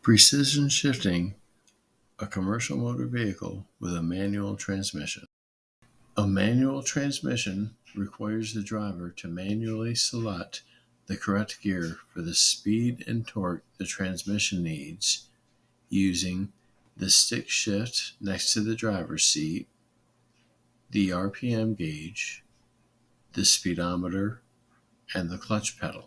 Precision shifting, a commercial motor vehicle with a manual transmission. A manual transmission requires the driver to manually select the correct gear for the speed and torque the transmission needs using the stick shift next to the driver's seat, the RPM gauge, the speedometer, and the clutch pedal.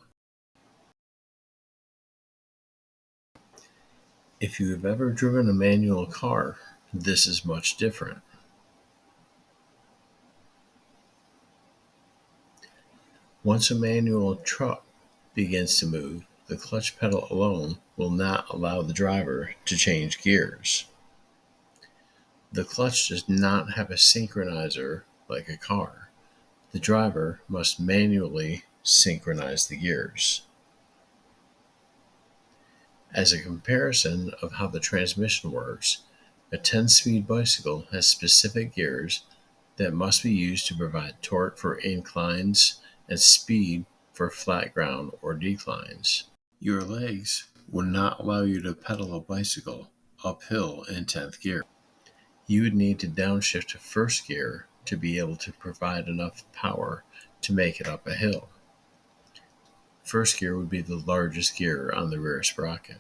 If you have ever driven a manual car, this is much different. Once a manual truck begins to move, the clutch pedal alone will not allow the driver to change gears. The clutch does not have a synchronizer like a car. The driver must manually synchronize the gears. As a comparison of how the transmission works, a 10-speed bicycle has specific gears that must be used to provide torque for inclines and speed for flat ground or declines. Your legs would not allow you to pedal a bicycle uphill in 10th gear. You would need to downshift to first gear to be able to provide enough power to make it up a hill. First gear would be the largest gear on the rear sprocket.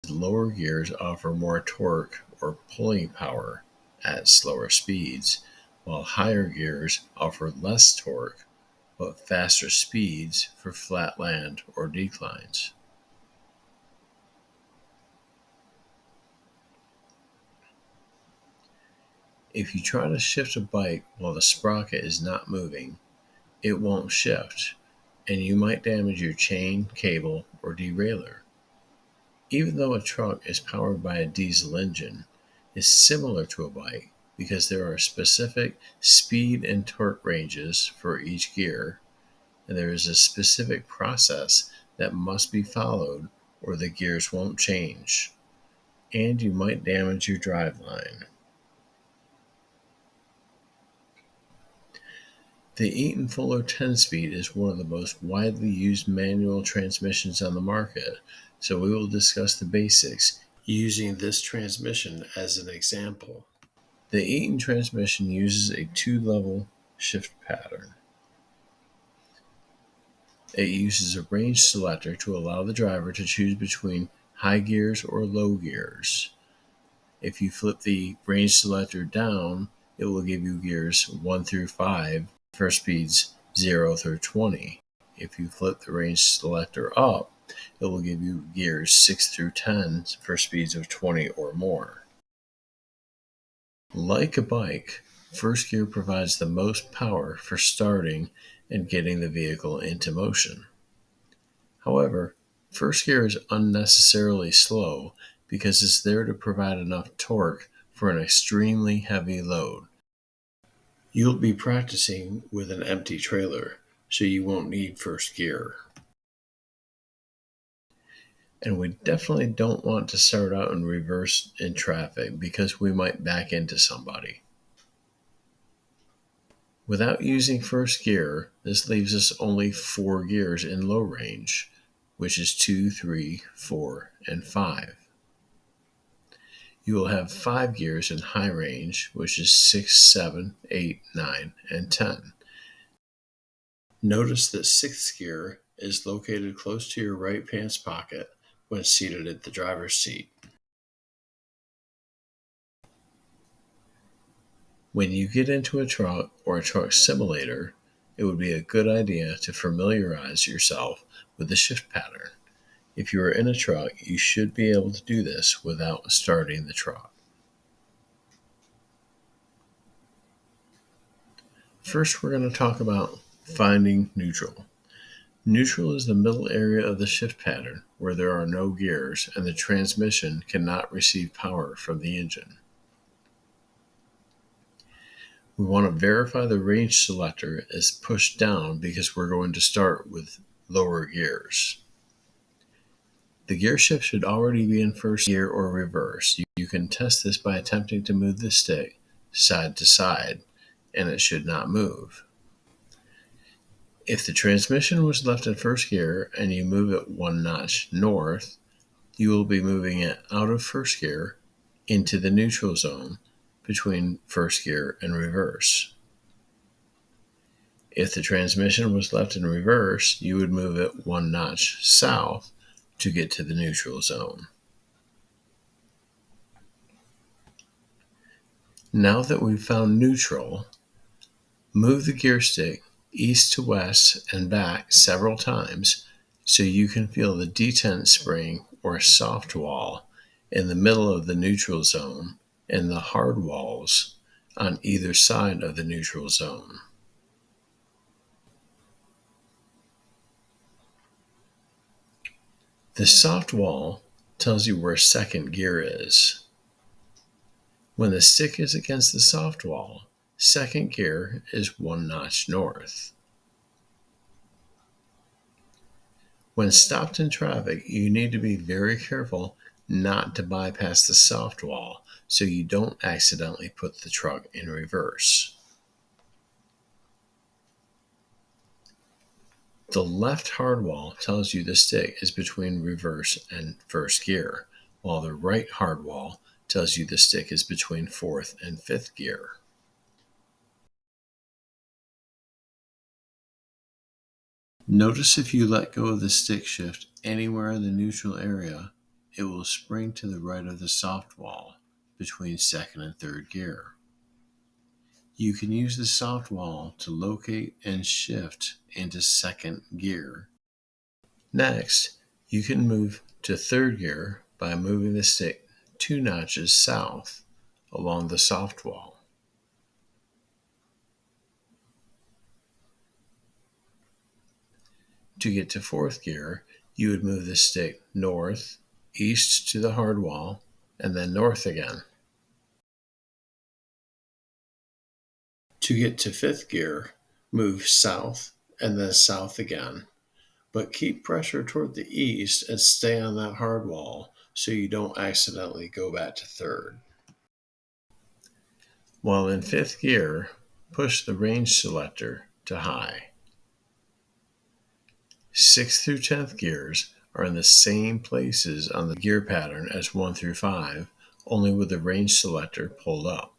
Lower gears offer more torque or pulling power at slower speeds, while higher gears offer less torque but faster speeds for flat land or declines. If you try to shift a bike while the sprocket is not moving, it won't shift, and you might damage your chain, cable, or derailleur. Even though a truck is powered by a diesel engine, it's similar to a bike because there are specific speed and torque ranges for each gear, and there is a specific process that must be followed or the gears won't change, and you might damage your driveline. The Eaton Fuller 10-speed is one of the most widely used manual transmissions on the market, so we will discuss the basics using this transmission as an example. The Eaton transmission uses a 2-level shift pattern. It uses a range selector to allow the driver to choose between high gears or low gears. If you flip the range selector down, it will give you gears 1 through 5 for speeds 0 through 20. If you flip the range selector up, it will give you gears 6 through 10 for speeds of 20 or more. Like a bike, first gear provides the most power for starting and getting the vehicle into motion. However, first gear is unnecessarily slow because it's there to provide enough torque for an extremely heavy load. You'll be practicing with an empty trailer, so you won't need first gear. And we definitely don't want to start out in reverse in traffic because we might back into somebody. Without using first gear, this leaves us only 4 gears in low range, which is 2, 3, 4, and 5. You will have 5 gears in high range, which is 6, 7, 8, 9, and 10. Notice that 6th gear is located close to your right pants pocket when seated at the driver's seat. When you get into a truck or a truck simulator, it would be a good idea to familiarize yourself with the shift pattern. If you are in a truck, you should be able to do this without starting the truck. First, we're going to talk about finding neutral. Neutral is the middle area of the shift pattern where there are no gears and the transmission cannot receive power from the engine. We want to verify the range selector is pushed down because we're going to start with lower gears. The gear shift should already be in first gear or reverse. You can test this by attempting to move the stick side to side, and it should not move. If the transmission was left in first gear and you move it 1 notch north, you will be moving it out of first gear into the neutral zone between first gear and reverse. If the transmission was left in reverse, you would move it one notch south to get to the neutral zone. Now that we've found neutral, move the gear stick east to west and back several times so you can feel the detent spring or soft wall in the middle of the neutral zone and the hard walls on either side of the neutral zone. The soft wall tells you where second gear is. When the stick is against the soft wall, second gear is one notch north. When stopped in traffic, you need to be very careful not to bypass the soft wall so you don't accidentally put the truck in reverse. The left hard wall tells you the stick is between reverse and first gear, while the right hard wall tells you the stick is between fourth and fifth gear. Notice if you let go of the stick shift anywhere in the neutral area, it will spring to the right of the soft wall between second and third gear. You can use the soft wall to locate and shift into second gear. Next, you can move to third gear by moving the stick 2 notches south along the soft wall. To get to fourth gear, you would move the stick north, east to the hard wall, and then north again. To get to fifth gear, move south and then south again, but keep pressure toward the east and stay on that hard wall so you don't accidentally go back to third. While in fifth gear, push the range selector to high. 6th through 10th gears are in the same places on the gear pattern as 1 through 5, only with the range selector pulled up.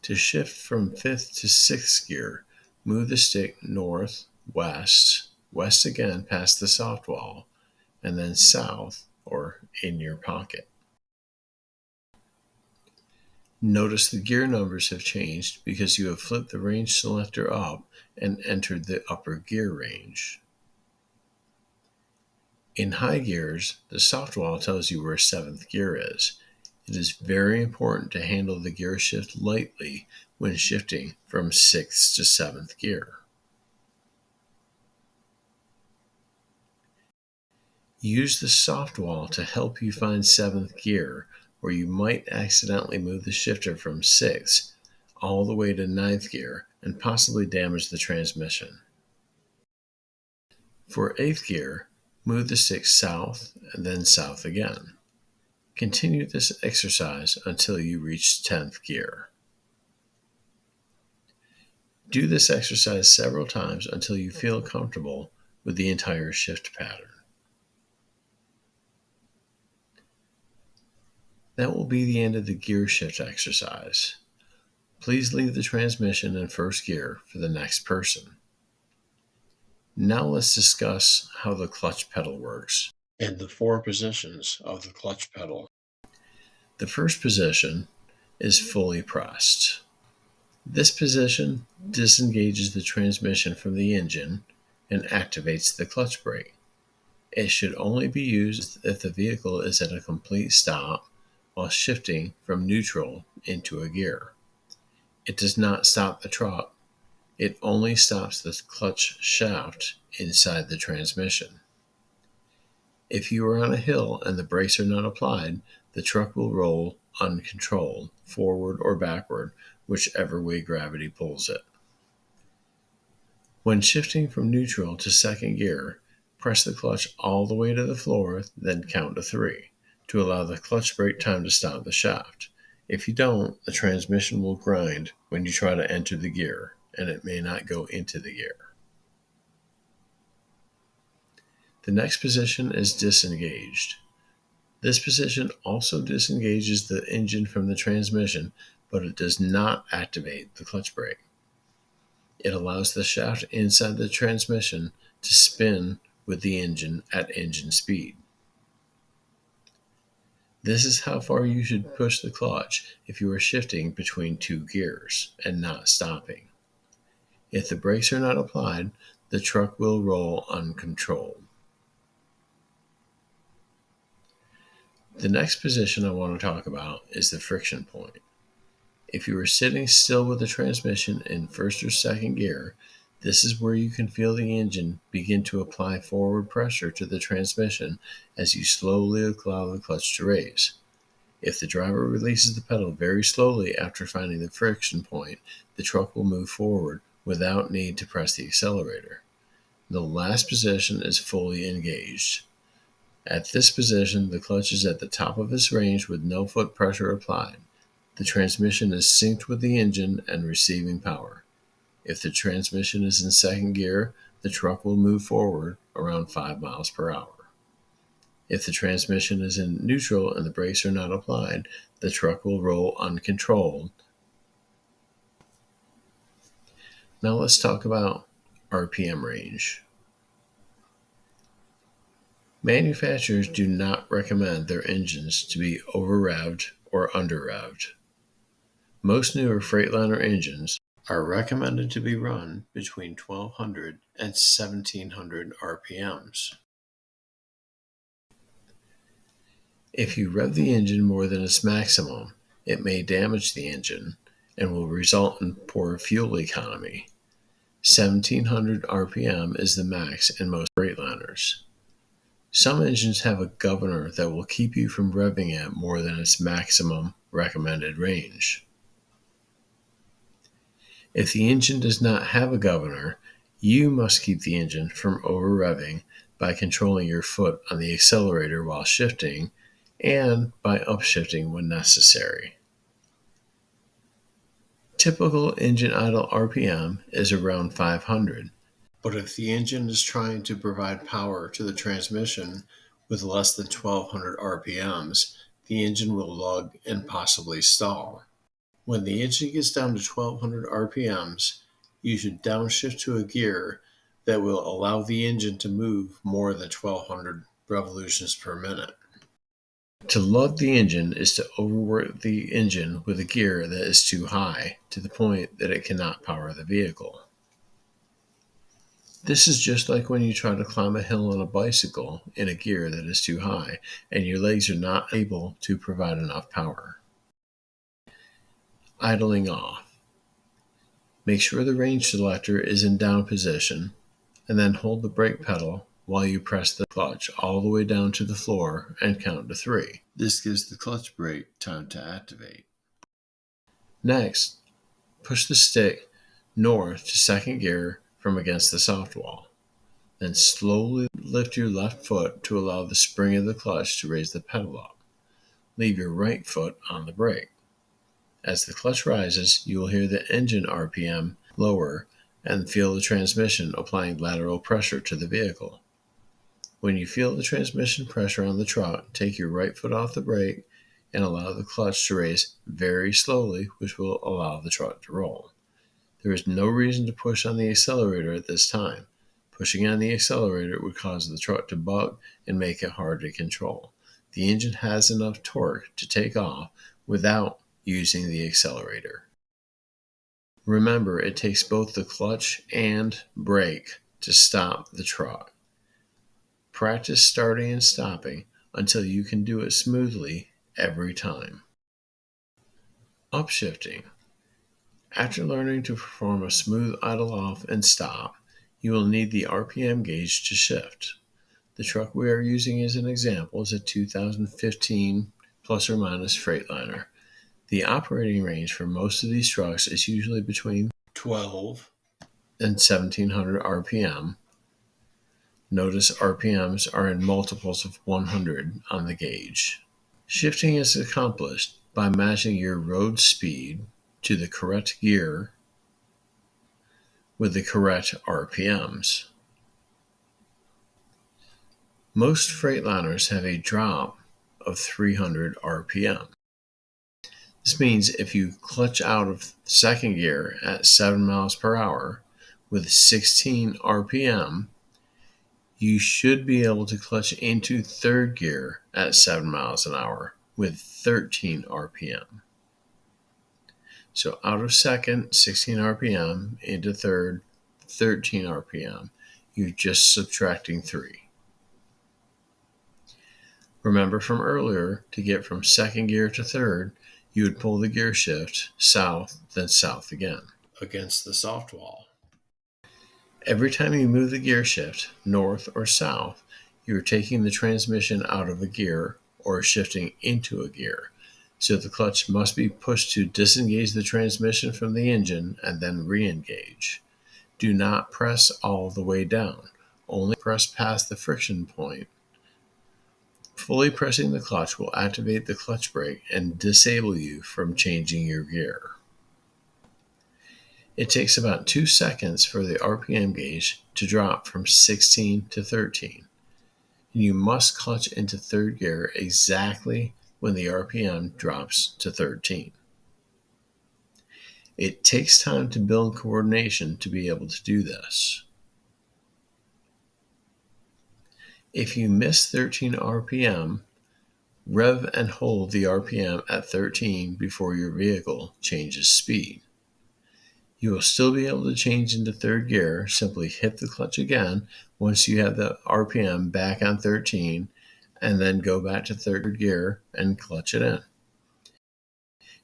To shift from 5th to 6th gear, move the stick north, west, west again past the soft wall, and then south or in your pocket. Notice the gear numbers have changed because you have flipped the range selector up and entered the upper gear range. In high gears, the soft wall tells you where 7th gear is. It is very important to handle the gear shift lightly when shifting from 6th to 7th gear. Use the soft wall to help you find 7th gear, or you might accidentally move the shifter from 6th all the way to 9th gear and possibly damage the transmission. For 8th gear, move the stick south and then south again. Continue this exercise until you reach 10th gear. Do this exercise several times until you feel comfortable with the entire shift pattern. That will be the end of the gear shift exercise. Please leave the transmission in first gear for the next person. Now let's discuss how the clutch pedal works and the 4 positions of the clutch pedal. The first position is fully pressed. This position disengages the transmission from the engine and activates the clutch brake. It should only be used if the vehicle is at a complete stop while shifting from neutral into a gear. It does not stop the truck. It only stops the clutch shaft inside the transmission. If you are on a hill and the brakes are not applied, the truck will roll uncontrolled, forward or backward, whichever way gravity pulls it. When shifting from neutral to second gear, press the clutch all the way to the floor, then count to 3 to allow the clutch brake time to stop the shaft. If you don't, the transmission will grind when you try to enter the gear, and it may not go into the gear. The next position is disengaged. This position also disengages the engine from the transmission, but it does not activate the clutch brake. It allows the shaft inside the transmission to spin with the engine at engine speed. This is how far you should push the clutch if you are shifting between two gears and not stopping. If the brakes are not applied, the truck will roll uncontrolled. The next position I want to talk about is the friction point. If you are sitting still with the transmission in first or second gear, this is where you can feel the engine begin to apply forward pressure to the transmission as you slowly allow the clutch to raise. If the driver releases the pedal very slowly after finding the friction point, the truck will move forward without need to press the accelerator. The last position is fully engaged. At this position, the clutch is at the top of its range with no foot pressure applied. The transmission is synced with the engine and receiving power. If the transmission is in second gear, the truck will move forward around 5 miles per hour. If the transmission is in neutral and the brakes are not applied, the truck will roll uncontrolled. Now let's talk about RPM range. Manufacturers do not recommend their engines to be over-revved or under-revved. Most newer Freightliner engines are recommended to be run between 1200 and 1700 RPMs. If you rev the engine more than its maximum, it may damage the engine and will result in poor fuel economy. 1700 RPM is the max in most Freightliners. Some engines have a governor that will keep you from revving it more than its maximum recommended range. If the engine does not have a governor, you must keep the engine from over-revving by controlling your foot on the accelerator while shifting and by upshifting when necessary. Typical engine idle RPM is around 500, but if the engine is trying to provide power to the transmission with less than 1200 RPMs, the engine will lug and possibly stall. When the engine gets down to 1200 RPMs, you should downshift to a gear that will allow the engine to move more than 1200 revolutions per minute. To lug the engine is to overwork the engine with a gear that is too high, to the point that it cannot power the vehicle. This is just like when you try to climb a hill on a bicycle in a gear that is too high, and your legs are not able to provide enough power. Idling off. Make sure the range selector is in down position, and then hold the brake pedal while you press the clutch all the way down to the floor and count to 3. This gives the clutch brake time to activate. Next, push the stick north to second gear from against the soft wall. Then slowly lift your left foot to allow the spring of the clutch to raise the pedal up. Leave your right foot on the brake. As the clutch rises, you will hear the engine RPM lower and feel the transmission applying lateral pressure to the vehicle. When you feel the transmission pressure on the truck, take your right foot off the brake and allow the clutch to raise very slowly, which will allow the truck to roll. There is no reason to push on the accelerator at this time. Pushing on the accelerator would cause the truck to buck and make it hard to control. The engine has enough torque to take off without using the accelerator. Remember, it takes both the clutch and brake to stop the truck. Practice starting and stopping until you can do it smoothly every time. Upshifting. After learning to perform a smooth idle off and stop, you will need the RPM gauge to shift. The truck we are using as an example is a 2015 plus or minus Freightliner. The operating range for most of these trucks is usually between 12 and 1700 RPM. Notice RPMs are in multiples of 100 on the gauge. Shifting is accomplished by matching your road speed to the correct gear with the correct RPMs. Most Freightliners have a drop of 300 RPM. This means if you clutch out of second gear at 7 miles per hour with 16 RPM, you should be able to clutch into third gear at 7 miles an hour with 13 RPM. So out of second, 16 RPM, into third, 13 RPM. You're just subtracting 3. Remember from earlier, to get from second gear to third, you would pull the gear shift south, then south again, against the soft wall. Every time you move the gear shift north or south, you are taking the transmission out of a gear or shifting into a gear. So the clutch must be pushed to disengage the transmission from the engine and then re-engage. Do not press all the way down. Only press past the friction point. Fully pressing the clutch will activate the clutch brake and disable you from changing your gear. It takes about 2 seconds for the RPM gauge to drop from 16 to 13. And you must clutch into third gear exactly when the RPM drops to 13. It takes time to build coordination to be able to do this. If you miss 13 RPM, rev and hold the RPM at 13 before your vehicle changes speed. You will still be able to change into third gear. Simply hit the clutch again once you have the RPM back on 13, and then go back to third gear and clutch it in.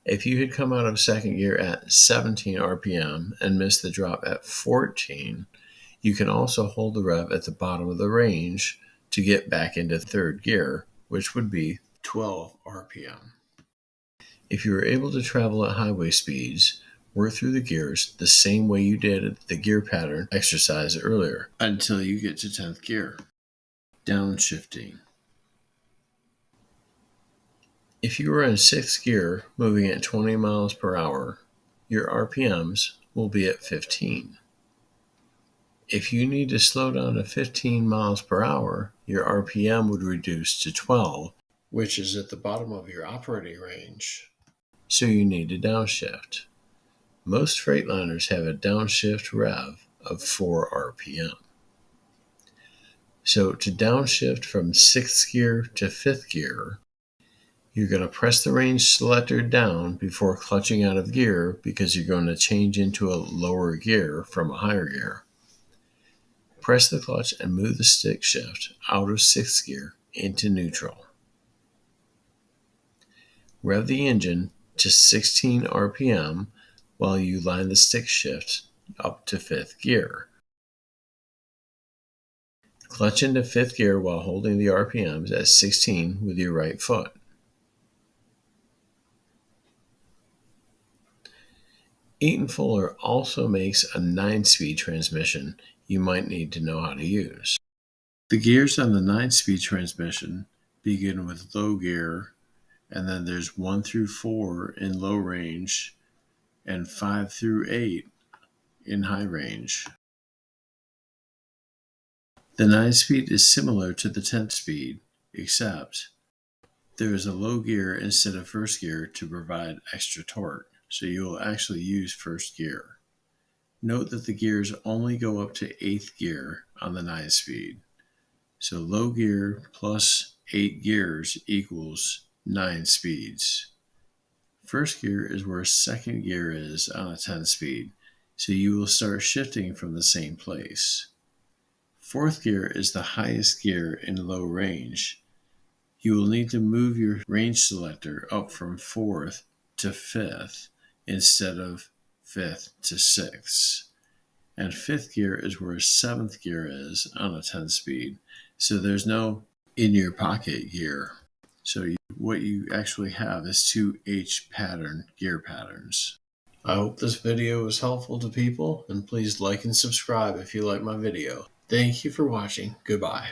If you had come out of second gear at 17 RPM and missed the drop at 14, you can also hold the rev at the bottom of the range to get back into third gear, which would be 12 RPM. If you are able to travel at highway speeds, work through the gears the same way you did the gear pattern exercise earlier until you get to 10th gear. Downshifting. If you are in 6th gear moving at 20 miles per hour, your RPMs will be at 15. If you need to slow down to 15 miles per hour, your RPM would reduce to 12, which is at the bottom of your operating range. So you need to downshift. Most Freightliners have a downshift rev of 4 RPM. So to downshift from 6th gear to 5th gear, you're going to press the range selector down before clutching out of gear because you're going to change into a lower gear from a higher gear. Press the clutch and move the stick shift out of 6th gear into neutral. Rev the engine to 16 RPM while you line the stick shift up to 5th gear. Clutch into 5th gear while holding the RPMs at 16 with your right foot. Eaton Fuller also makes a 9-speed transmission you might need to know how to use. The gears on the 9-speed transmission begin with low gear, and then there's 1 through 4 in low range, and 5 through 8 in high range. The 9-speed is similar to the 10-speed, except there is a low gear instead of first gear to provide extra torque, so you will actually use first gear. Note that the gears only go up to 8th gear on the 9-speed, so low gear plus 8 gears equals 9 speeds. First gear is where second gear is on a 10-speed, so you will start shifting from the same place. 4th gear is the highest gear in low range. You will need to move your range selector up from 4th to 5th instead of 5th to 6th. And 5th gear is where 7th gear is on a 10-speed, so there's no in-your-pocket gear. So what you actually have is 2 H-pattern gear patterns. I hope this video was helpful to people, and please like and subscribe if you like my video. Thank you for watching. Goodbye.